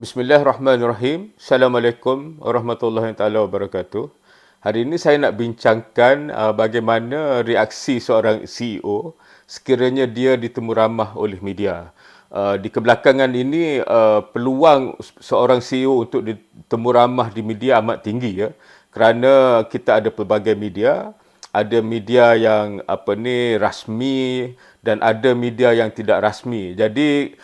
Bismillahirrahmanirrahim. Assalamualaikum warahmatullahi taala wabarakatuh. Hari ini saya nak bincangkan bagaimana reaksi seorang CEO sekiranya dia ditemu ramah oleh media. Di kebelakangan ini peluang seorang CEO untuk ditemu ramah di media amat tinggi ya. Kerana kita ada pelbagai media, ada media yang rasmi dan ada media yang tidak rasmi. Jadi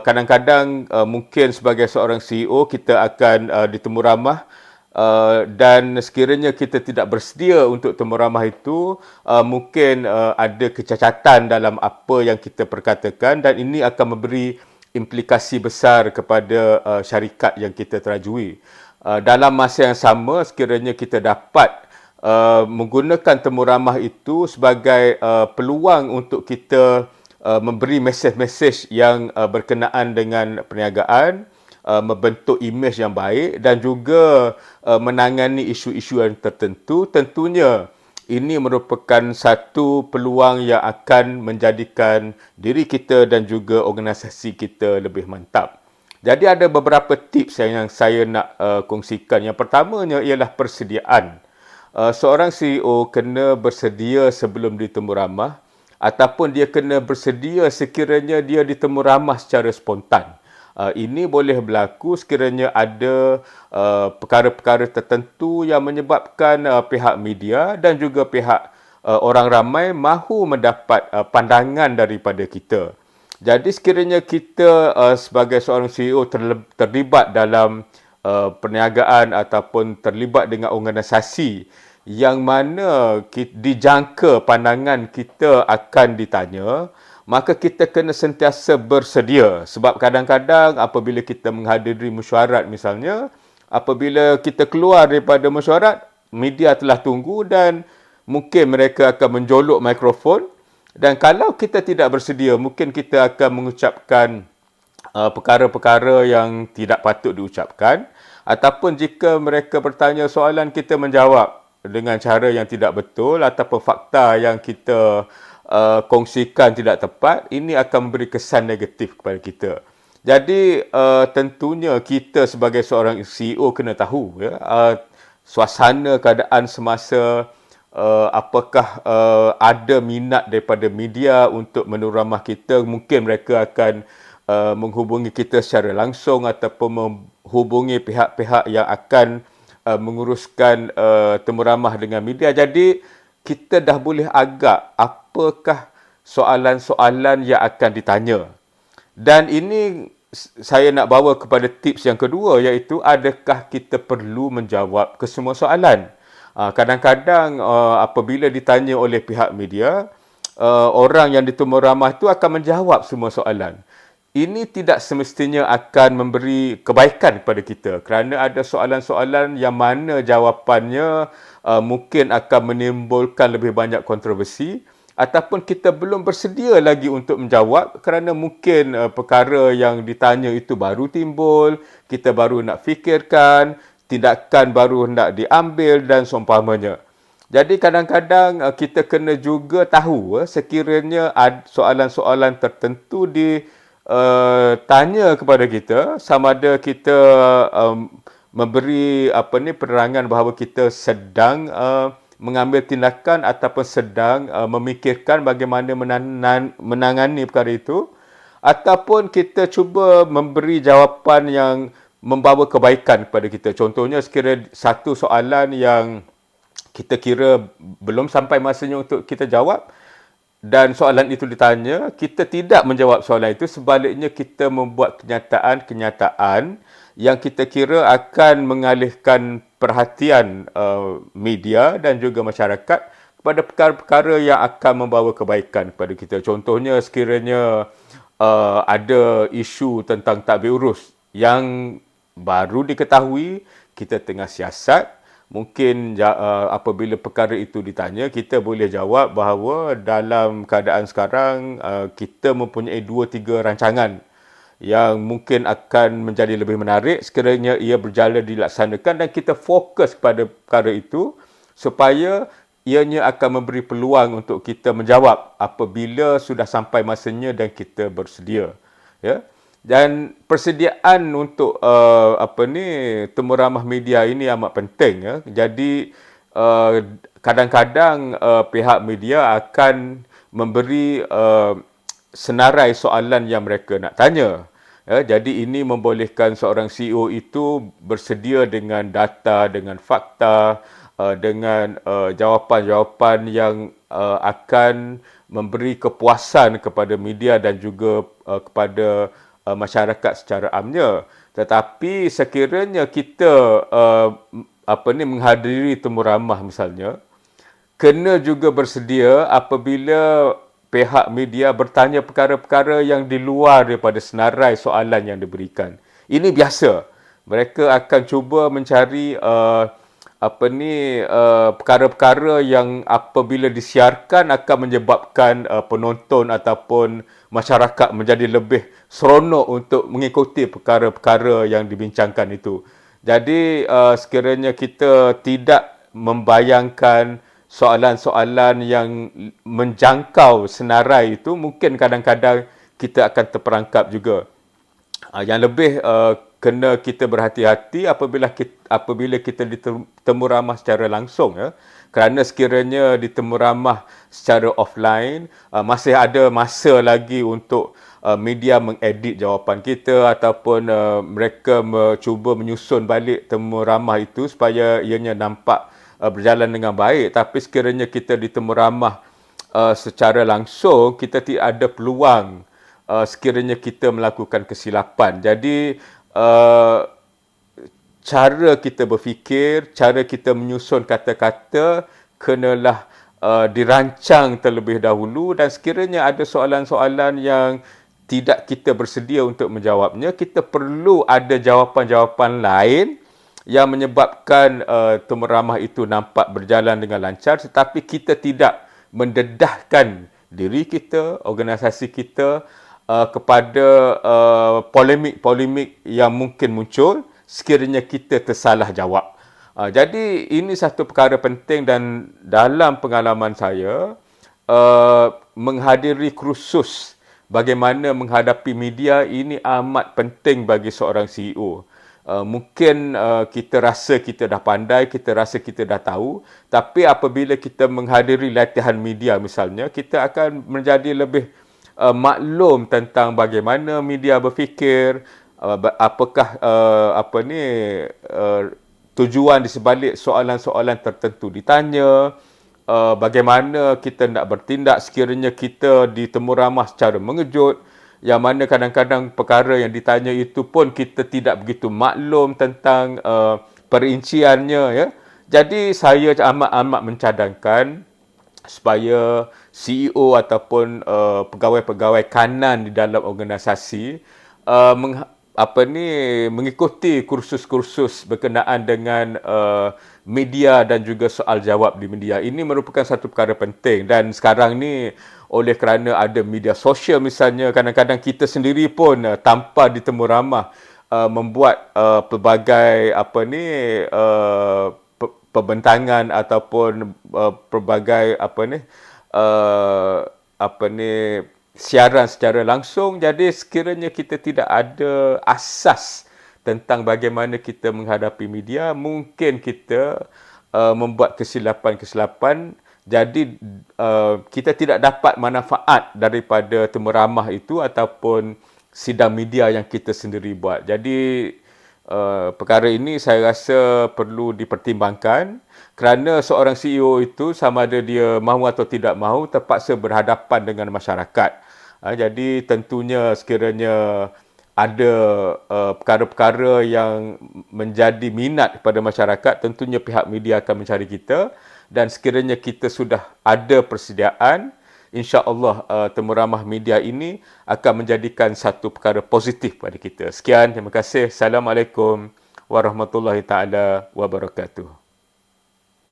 kadang-kadang mungkin sebagai seorang CEO kita akan ditemu ramah dan sekiranya kita tidak bersedia untuk temu ramah itu mungkin ada kecacatan dalam apa yang kita perkatakan dan ini akan memberi implikasi besar kepada syarikat yang kita terajui. Dalam masa yang sama sekiranya kita dapat menggunakan temu ramah itu sebagai peluang untuk kita memberi mesej-mesej yang berkenaan dengan perniagaan, membentuk imej yang baik dan juga menangani isu-isu yang tertentu. Tentunya ini merupakan satu peluang yang akan menjadikan diri kita dan juga organisasi kita lebih mantap. Jadi ada beberapa tips yang saya nak kongsikan. Yang pertamanya ialah persediaan. Seorang CEO kena bersedia sebelum ditemu ramah ataupun dia kena bersedia sekiranya dia ditemu ramah secara spontan. Ini boleh berlaku sekiranya ada perkara-perkara tertentu yang menyebabkan pihak media dan juga pihak orang ramai mahu mendapat pandangan daripada kita. Jadi sekiranya kita sebagai seorang CEO terlibat dalam perniagaan ataupun terlibat dengan organisasi yang mana dijangka pandangan kita akan ditanya, maka kita kena sentiasa bersedia. Sebab kadang-kadang apabila kita menghadiri mesyuarat misalnya, apabila kita keluar daripada mesyuarat, media telah tunggu dan mungkin mereka akan menjolok mikrofon dan kalau kita tidak bersedia, mungkin kita akan mengucapkan perkara-perkara yang tidak patut diucapkan ataupun jika mereka bertanya soalan kita menjawab dengan cara yang tidak betul ataupun fakta yang kita kongsikan tidak tepat, ini akan memberi kesan negatif kepada kita. Jadi tentunya kita sebagai seorang CEO kena tahu ya, suasana keadaan semasa apakah ada minat daripada media untuk menemu ramah kita. Mungkin mereka akan menghubungi kita secara langsung ataupun menghubungi pihak-pihak yang akan menguruskan temu ramah dengan media. Jadi kita dah boleh agak apakah soalan-soalan yang akan ditanya. Dan ini saya nak bawa kepada tips yang kedua iaitu adakah kita perlu menjawab kesemua soalan. Kadang-kadang apabila ditanya oleh pihak media, orang yang ditemu ramah itu akan menjawab semua soalan. Ini tidak semestinya akan memberi kebaikan kepada kita kerana ada soalan-soalan yang mana jawapannya mungkin akan menimbulkan lebih banyak kontroversi ataupun kita belum bersedia lagi untuk menjawab kerana mungkin perkara yang ditanya itu baru timbul, kita baru nak fikirkan, tindakan baru nak diambil dan seumpamanya. Jadi kadang-kadang kita kena juga tahu sekiranya soalan-soalan tertentu tanya kepada kita sama ada kita memberi penerangan bahawa kita sedang mengambil tindakan ataupun sedang memikirkan bagaimana menangani perkara itu ataupun kita cuba memberi jawapan yang membawa kebaikan kepada kita. Contohnya sekiranya satu soalan yang kita kira belum sampai masanya untuk kita jawab dan soalan itu ditanya, kita tidak menjawab soalan itu, sebaliknya kita membuat kenyataan-kenyataan yang kita kira akan mengalihkan perhatian media dan juga masyarakat kepada perkara-perkara yang akan membawa kebaikan kepada kita. Contohnya sekiranya ada isu tentang tadbir urus yang baru diketahui, kita tengah siasat, mungkin apabila perkara itu ditanya, kita boleh jawab bahawa dalam keadaan sekarang kita mempunyai 2-3 rancangan yang mungkin akan menjadi lebih menarik sekiranya ia berjaya dilaksanakan dan kita fokus pada perkara itu supaya ianya akan memberi peluang untuk kita menjawab apabila sudah sampai masanya dan kita bersedia. Ya. Dan persediaan untuk temu ramah media ini amat penting ya. Jadi kadang-kadang pihak media akan memberi senarai soalan yang mereka nak tanya. Ya, jadi ini membolehkan seorang CEO itu bersedia dengan data, dengan fakta, dengan jawapan-jawapan yang akan memberi kepuasan kepada media dan juga kepada masyarakat secara amnya. Tetapi sekiranya kita menghadiri temu ramah misalnya, kena juga bersedia apabila pihak media bertanya perkara-perkara yang di luar daripada senarai soalan yang diberikan. Ini biasa. Mereka akan cuba mencari perkara-perkara yang apabila disiarkan akan menyebabkan penonton ataupun masyarakat menjadi lebih seronok untuk mengikuti perkara-perkara yang dibincangkan itu. Jadi sekiranya kita tidak membayangkan soalan-soalan yang menjangkau senarai itu, mungkin kadang-kadang kita akan terperangkap juga. Yang lebih kena kita berhati-hati apabila kita ditemu ramah secara langsung ya. Kerana sekiranya ditemu ramah secara offline, masih ada masa lagi untuk media mengedit jawapan kita ataupun mereka cuba menyusun balik temu ramah itu supaya ianya nampak berjalan dengan baik. Tapi sekiranya kita ditemu ramah secara langsung, kita tidak ada peluang sekiranya kita melakukan kesilapan. Jadi cara kita berfikir, cara kita menyusun kata-kata kenalah dirancang terlebih dahulu, dan sekiranya ada soalan-soalan yang tidak kita bersedia untuk menjawabnya, kita perlu ada jawapan-jawapan lain yang menyebabkan temu ramah itu nampak berjalan dengan lancar, tetapi kita tidak mendedahkan diri kita, organisasi kita kepada polemik-polemik yang mungkin muncul sekiranya kita tersalah jawab. Jadi ini satu perkara penting, dan dalam pengalaman saya menghadiri kursus bagaimana menghadapi media ini amat penting bagi seorang CEO. Mungkin kita rasa kita dah pandai, kita rasa kita dah tahu, tapi apabila kita menghadiri latihan media misalnya, kita akan menjadi lebih maklum tentang bagaimana media berfikir, apakah tujuan di sebalik soalan-soalan tertentu ditanya, bagaimana kita nak bertindak sekiranya kita ditemu ramah secara mengejut, yang mana kadang-kadang perkara yang ditanya itu pun kita tidak begitu maklum tentang perinciannya ya. Jadi saya amat mencadangkan supaya CEO ataupun pegawai-pegawai kanan di dalam organisasi mengikuti kursus-kursus berkenaan dengan media dan juga soal jawab di media. Ini merupakan satu perkara penting, dan sekarang ni oleh kerana ada media sosial misalnya, kadang-kadang kita sendiri pun tanpa ditemu ramah membuat pelbagai pembentangan ataupun pelbagai siaran secara langsung. Jadi sekiranya kita tidak ada asas tentang bagaimana kita menghadapi media, mungkin kita membuat kesilapan-kesilapan. Jadi kita tidak dapat manfaat daripada temu ramah itu ataupun sidang media yang kita sendiri buat. Jadi perkara ini saya rasa perlu dipertimbangkan, kerana seorang CEO itu sama ada dia mahu atau tidak mahu terpaksa berhadapan dengan masyarakat. Jadi tentunya sekiranya ada perkara-perkara yang menjadi minat kepada masyarakat, tentunya pihak media akan mencari kita, dan sekiranya kita sudah ada persediaan, insya-Allah temu ramah media ini akan menjadikan satu perkara positif pada kita. Sekian, terima kasih. Assalamualaikum warahmatullahi taala wabarakatuh.